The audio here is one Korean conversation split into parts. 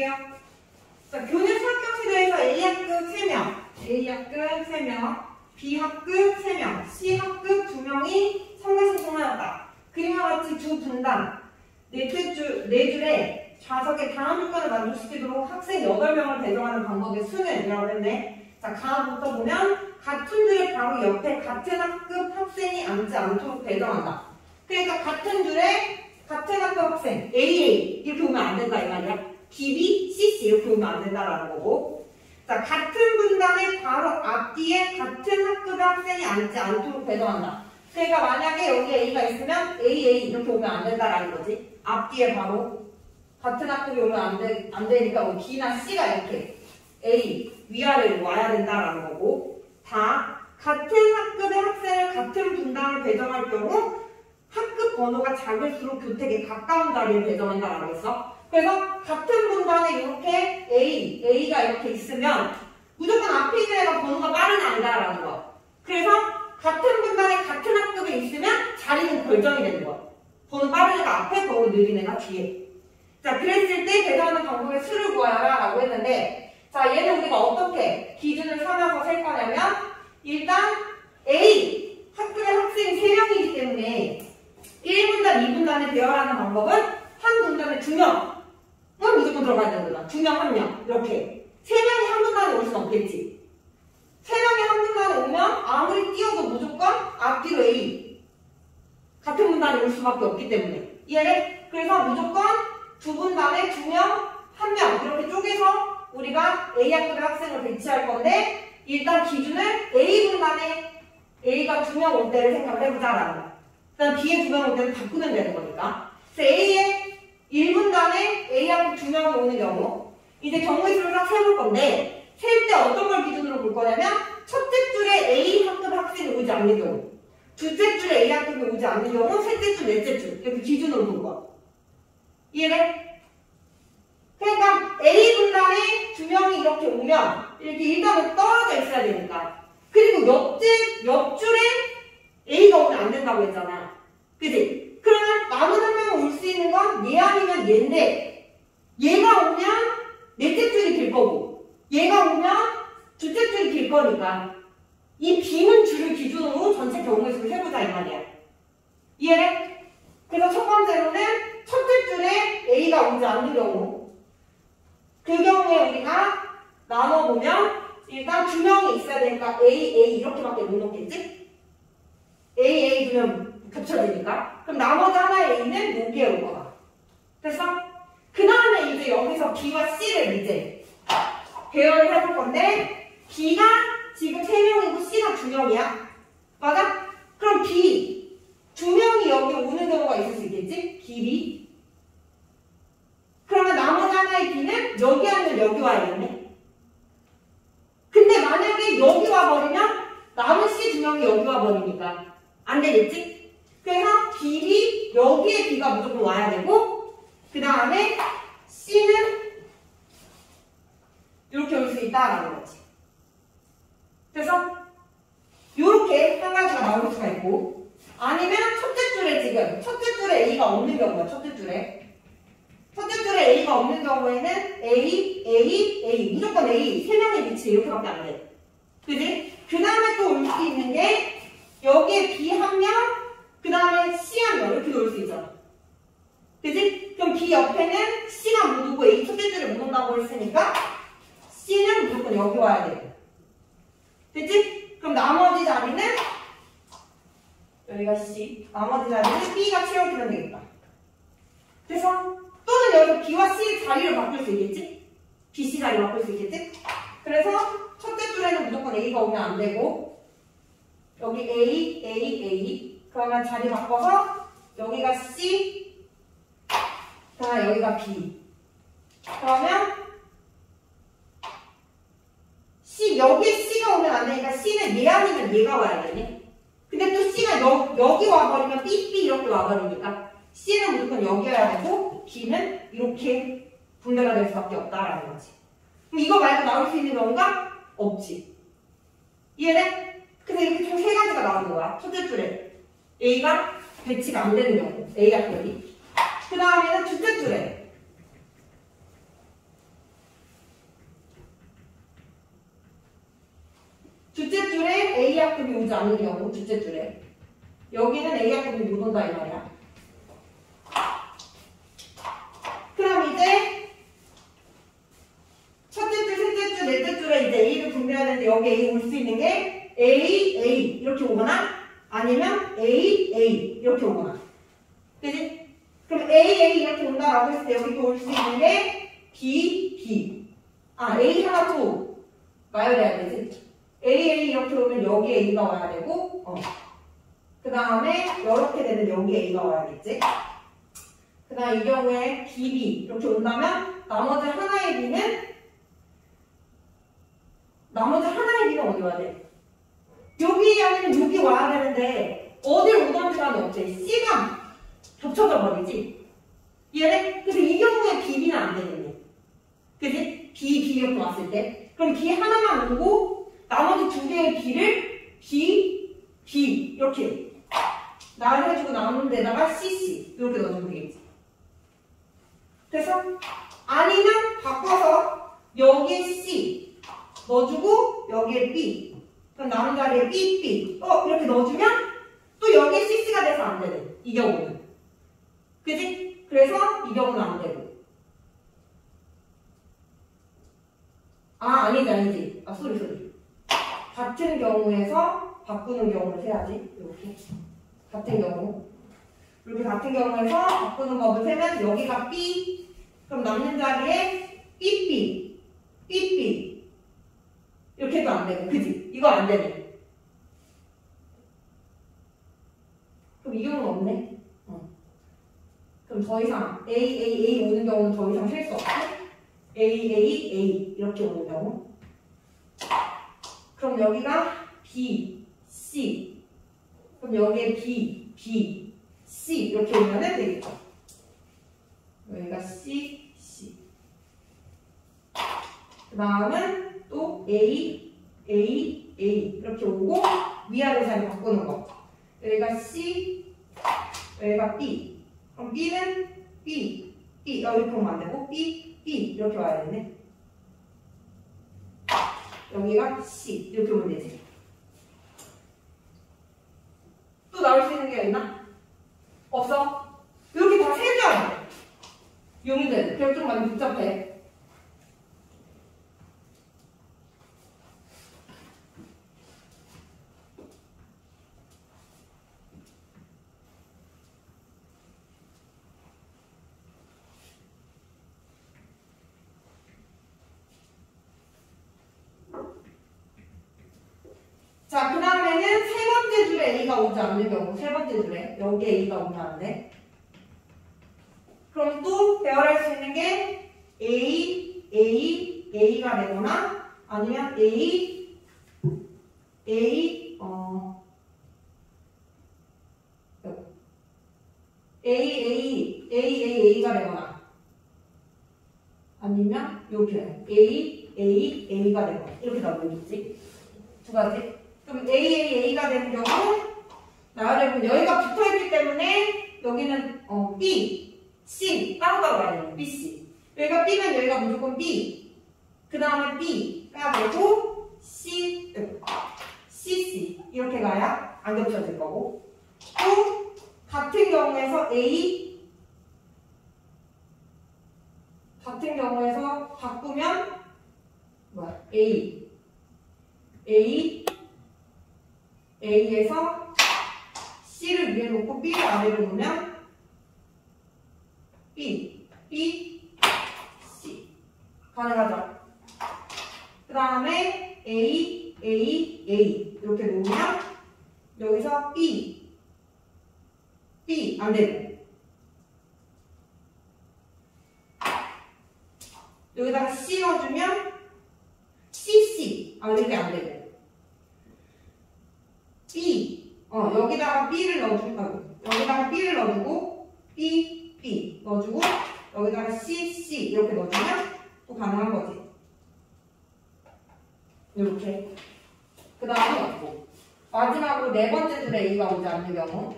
볼게요. 자, 교내 수학적 시도에서 A학급 3명, A학급 3명, B학급 3명, C학급 2명이 참가 신청하였다. 그림과 같이 두 분단, 네 줄에 좌석에 다음 조건을 만족시키도록 학생 8명을 배정하는 방법의 수는 이라고 했네. 자, 가부터 보면 같은 줄의 바로 옆에 같은 학급 학생이 앉지 않도록 배정한다. 그러니까 같은 줄에 같은 학급 학생 AA 이렇게 보면 안 된다 이 말이야. BB, CC 이렇게 보면 안 된다라는 거고. 자, 같은 분단의 바로 앞뒤에 같은 학급의 학생이 앉지 않도록 배정한다. 그러니까 만약에 여기 A가 있으면 AA 이렇게 오면 안 된다라는 거지. 앞뒤에 바로 같은 학급이 오면 안 되니까 뭐 B나 C가 이렇게 A 위아래로 와야 된다라는 거고. 다 같은 학급의 학생을 같은 분단을 배정할 경우 학급 번호가 작을수록 교택에 가까운 자리를 배정한다라고 했어. 그래서 같은 분단에 이렇게 A가 이렇게 있으면 무조건 앞에 있는 애가 번호가 빠른 아니다라는 거. 그래서 같은 분단에 같은 학급에 있으면 자리는 결정이 되는 거야. 번호 빠른 애가 앞에, 번호 느린 애가 뒤에. 자, 그랬을 때 배정하는 방법의 수를 구하라 라고 했는데, 자, 얘는 우리가 어떻게 기준을 삼아서 셀 거냐면, 일단 A 학급의 학생이 3명이기 때문에 1분단, 2분단에 배열하는 방법은 한 분단에 2명은 무조건 들어가야 되는 거다. 2명, 1명 이렇게 3명이 한 분단에 올 수는 없겠지. 3명이 한 분단에 오면 아무리 뛰어도 무조건 앞뒤로 A 같은 분단에 올 수밖에 없기 때문에 이해해? 그래서 무조건 두 분단에 2명, 1명 이렇게 쪼개서 우리가 A학급의 학생을 배치할 건데 일단 기준을 A분단에 A가 2명 올 때를 생각을 해보자라는 거야. 그다음 B에 2명 올 때는 바꾸면 되는 거니까. 그래서 A에 1분단에 A하고 2명이 오는 경우 이제 경우의 수를 딱 세볼 건데 셀 때 어떤 걸 기준으로 볼 거냐면 첫째 줄에 A 학급 학생이 오지 않는 경우 둘째 줄에 A 학급이 오지 않는 경우 셋째 줄, 넷째 줄 이렇게 기준으로 볼 거야. 이해돼? 그러니까 A분단에 2명이 이렇게 오면 이렇게 일단은 떨어져 있어야 되니까 그리고 옆줄에 A가 오면 안 된다고 했잖아. 그치? 그러면 남은 한 명은 올 수 있는 건 얘 아니면 얘인데 얘가 오면 넷째 줄이 길 거고 얘가 오면 둘째 줄이 길 거니까 이 비는 줄을 기준으로 전체 경우의 수를 해보자 이 말이야. 이해해? 그래서 첫 번째로는 첫째 줄에 A가 오지 않는 경우 그 경우에 우리가 나눠보면 일단 2명이 있어야 되니까 A 이렇게밖에 못 넣겠지? A 2명 겹쳐지니까 그럼 나머지 하나의 A는 여기에 올 거다. 됐어? 그 다음에 이제 여기서 B와 C를 이제 배열을 해볼 건데 B가 지금 3명이고 C가 2명이야. 맞아? 그럼 B 2명이 여기 오는 경우가 있을 수 있겠지? B 그러면 나머지 하나의 B는 여기 아니면 여기 와야겠네. 근데 만약에 여기 와버리면 남은 C 2명이 여기 와버리니까 안 되겠지? 그래서 B, 여기에 B가 무조건 와야 되고 그 다음에 C는 이렇게 올 수 있다라는 거지. 그래서 이렇게 한 가지가 나올 수가 있고 아니면 첫째 줄에 A가 없는 경우야. 첫째 줄에 A가 없는 경우에는 A 무조건 A 3명의 위치 이렇게밖에 안 돼. 그지? 그 다음에 또 올 수 있는 게 여기에 B 1명 그 다음에 C 1명 이렇게 놓을 수 있잖아. 그지? 그럼 B 옆에는 C가 못 오고 A 첫째 줄에 못 온다고 했으니까 C는 무조건 여기 와야 돼. 됐지? 그럼 나머지 자리는 여기가 C 나머지 자리는 B가 채워주면 되겠다. 그래서 또는 여기서 B와 C 자리를 바꿀 수 있겠지? B, C 자리 바꿀 수 있겠지? 그래서 첫째 줄에는 무조건 A가 오면 안 되고 여기 A 그러면 자리 바꿔서 여기가 C 자 여기가 B 그러면 C 여기에 C가 오면 안 되니까 C는 얘 아니면 얘가 와야 되네. 근데 또 C가 여기 와버리면 B 이렇게 와버리니까 C는 무조건 여기여야 되고 B는 이렇게 분배가 될 수밖에 없다라는 거지. 그럼 이거 말고 나올 수 있는 경우가 없지. 이해돼? 근데 이렇게 총 3가지가 나오는 거야. 첫째 줄에 A가 배치가 안 되는 경우 A가 거리 그 다음에는 둘째 줄에 A학급이 오지 않는 경우 둘째 줄에 여기는 A학급이 못 온다 이 말이야. 그럼 이제 첫째 줄, 셋째 줄, 넷째 줄에 이제 A를 분배해야 되는데 여기 A 올 수 있는 게 A, A 이렇게 오거나 아니면 A, A 이렇게 오거나. 그지? 그럼 A, A 이렇게 온다라고 했을 때 여기 올 수 있는 게 B, B. 아, A 하나 또 나열해야 되지. A, A 이렇게 오면 여기 A가 와야 되고, 그 다음에 이렇게 되면 여기 A가 와야겠지. 그 다음 이 경우에 B, B 이렇게 온다면 나머지 하나의 B는 어디 와야 돼? 여기 아니면 여기 와야 되는데 어딜 오던 시간이 없지. C가 겹쳐져 버리지. 얘네? 그래서 이 경우에 B, B는 안 되겠네. 그지? B, B 이렇게 왔을 때. 그럼 B 하나만 오고 나머지 두 개의 B를 B, B 이렇게 나열해주고 나오는 데다가 C, C 이렇게 넣어주면 되겠지. 그래서 아니면 바꿔서 여기에 C 넣어주고 여기에 B 그럼 남은 자리에 B, B 이렇게 넣어주면 또 여기에 CC가 돼서 안 되네. 이 경우는. 그지? 그래서 이 경우는 안 되고. 아니지. 소리. 같은 경우에서 바꾸는 경우를 세야지. 이렇게. 같은 경우. 이렇게 같은 경우에서 바꾸는 법을 세면 여기가 B. 그럼 남는 자리에 삐삐. 삐삐. 이렇게 해도 안 되고. 그지? 이거 안 되네. 그럼 이 경우는 없네. 그럼 더 이상 A 오는 경우는 더 이상 셀 수 없고 A 이렇게 오는 경우 그럼 여기가 B, C 그럼 여기에 B, B, C 이렇게 오면은 되겠죠. 여기가 C, C 그 다음은 또 A 이렇게 오고 위아래 자리 바꾸는 거 여기가 C, 여기가 B 그럼 B는 B, 이렇게 오면 안 되고 B, 이렇게 와야 되네. 여기가 C 이렇게 오면 되지. 또 나올 수 있는 게 있나? 없어? 이렇게 다 세줘야 돼. 용들 그래서 좀 많이 복잡해. 자, 그 다음에는 세 번째 줄에 A가 오지 않는 경우, 세 번째 줄에 여기에 A가 오면 안 돼. 그럼 또 배열할 수 있는 게 A가 되거나 아니면 A가 되거나 아니면 이렇게 A가 되거나 이렇게 나오겠지. 두 가지. 그럼 A가 되는 경우 나열해보면 여기가 붙어있기 때문에 여기는 B, C 따로따로 가야 되는 B, C 여기가 B면 여기가 무조건 B 그 다음에 B가 되고 C, C 이렇게 가야 안 겹쳐질 거고 또 같은 경우에서 같은 경우에서 바꾸면 뭐야? A에서 C를 위에 놓고 B를 아래로 놓으면 B, C 가능하죠? 그 다음에 A 이렇게 놓으면 여기서 B 안 되고 여기다가 C 넣어주면 CC 이렇게 안 되고 B 여기다가 B를 넣어주고 B 넣어주고 여기다가 C 이렇게 넣어주면 또 가능한 거지. 이렇게 그 다음에 넣고 마지막으로 네 번째 줄에 A가 오지 않는 경우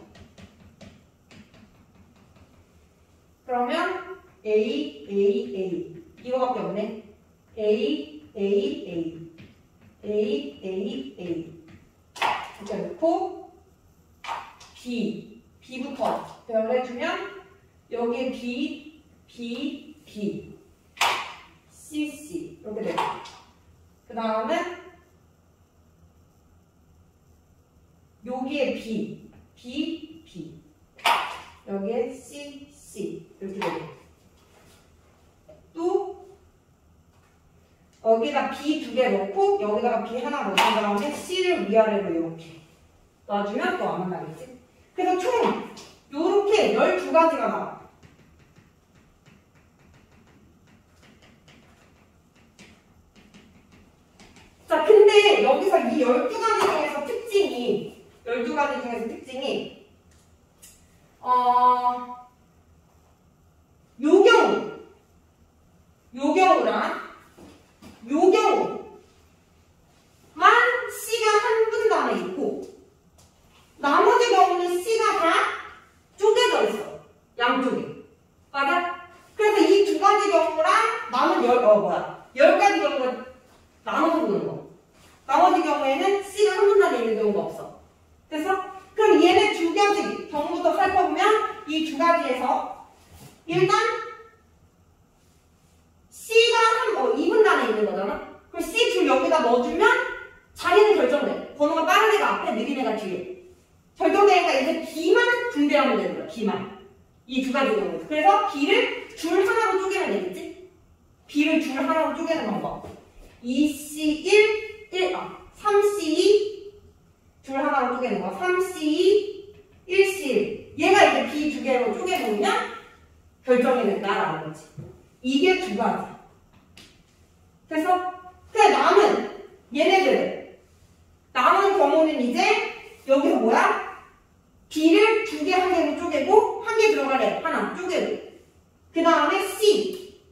그러면 A 이거밖에 없네. A 두 개 넣고 B부터 배열해주면 여기에 B, C 이렇게 돼요. 그 다음에 여기에 B 여기에 C 이렇게 돼요. 또 여기다 B 두 개 넣고 여기다가 B 하나 넣은 다음에 C를 위아래로 이렇게 놔주면 또 안 만나겠지? 그래서 총 요렇게 12가지가 나와. 자, 근데 여기서 이 12가지 중에서 특징이 요 경우만 C가 한 분단에 있고 나머지 경우는 C가 다 쪼개져 있어. 양쪽에. 맞아? 그래서 이 두 가지 경우랑 남은 10가지 경우를 나눠서 보는 거. 나머지 경우에는 C가 한 분단에 있는 경우가 없어. 됐어? 그럼 얘네 두 가지 경우부터 살펴보면 이 두 가지에서 일단 C가 2분단에 있는 거잖아? 그럼 C 줄 여기다 넣어주면 자리는 결정돼. 번호가 빠른 애가 앞에, 느린 애가 뒤에. 결정되니까 이제 B만 분배하면 되는 거야. B만. 이 두 가지 경우에서. 그래서 B를 줄 하나로 쪼개면 되겠지? B를 줄 하나로 쪼개는 방법. 2C1, 3C2 줄 하나로 쪼개는 거. 3C2, 1C1. 얘가 이제 B 두 개로 쪼개놓으면 결정이 된다라는 거지. 이게 두 가지. 그래서 남은 얘네들 남은 경우는 이제 여기서 뭐야? B를 두 개 한 개로 쪼개고 한 개 들어가래. 하나 쪼개고 그 다음에 C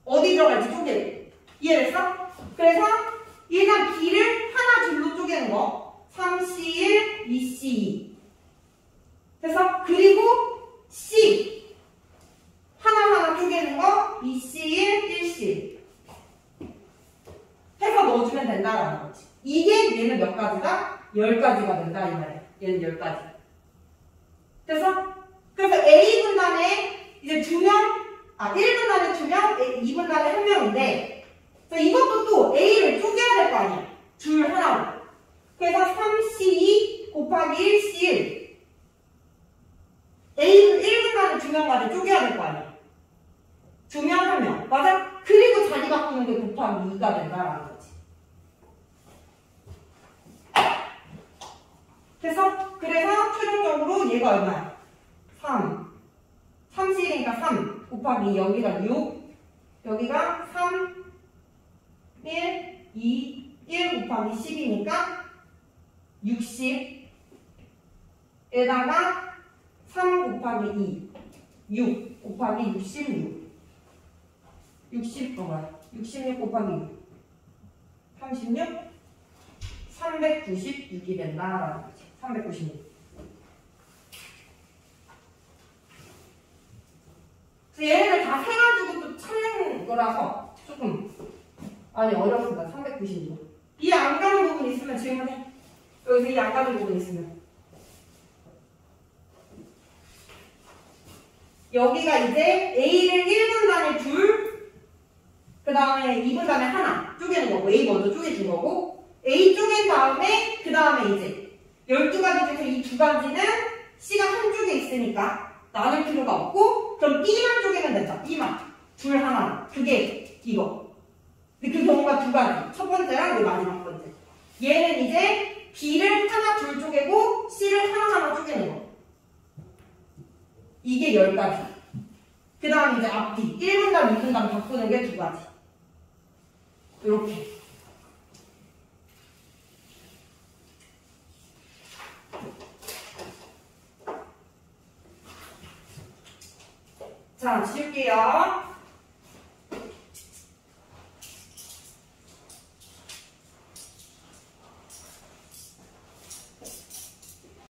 어디 들어갈지 쪼개고. 이해됐어? 그래서 일단 B를 하나 줄로 쪼개는 거 3C1, 2C2 그래서 그리고 C 하나하나 쪼개는 거 2C1, 1C1 해서 넣어주면 된다라는 거지. 이게 얘는 몇 가지다? 10가지가 된다 이 말이야. 얘는 10가지. 그래서 A분단에 이제 1분단에 2명, 2분단에 1명인데 이것도 또 A를 쪼개야 될 거 아니야. 줄 하나로. 그래서 3C2 곱하기 1C1 A는 1분단에 2명까지 쪼개야 될 거 아니야. 2명, 1명. 맞아? 그리고 자리 바꾸는 게 곱하기 2가 된다라는 거지. 그래서 최종적으로 얘가 얼마야? 3C니까 3 곱하기 여기가 6 여기가 3 1 2 1 곱하기 10이니까 60에다가 3 곱하기 2 6 곱하기 66 66 곱하기 6 36 396이 된다라는 거지. 396. 그래서 얘네들 다 세가지고 또 찾는 거라서 조금 많이 어렵습니다. 396. 이 안 가는 부분 있으면 질문해. 여기서 이 안 가는 부분 있으면. 여기가 이제 A를 1분단에 둘, 그 다음에 2분단에 하나 쪼개는 거고, A 먼저 쪼개준 거고, A 쪼갠 다음에, 그 다음에 이제 12가지 중에서 이 두 가지는 C가 한쪽에 있으니까 나눌 필요가 없고, 그럼 B만 쪼개면 된다. B만. 줄 하나. 그게 이거. 근데 그 경우가 두 가지. 첫 번째랑 마지막 번째. 얘는 이제 B를 하나 둘 쪼개고 C를 하나 쪼개는 거. 이게 10가지. 그 다음 이제 앞뒤 1분단, 2분단 바꾸는 게 두 가지. 이렇게. 자, 지울게요.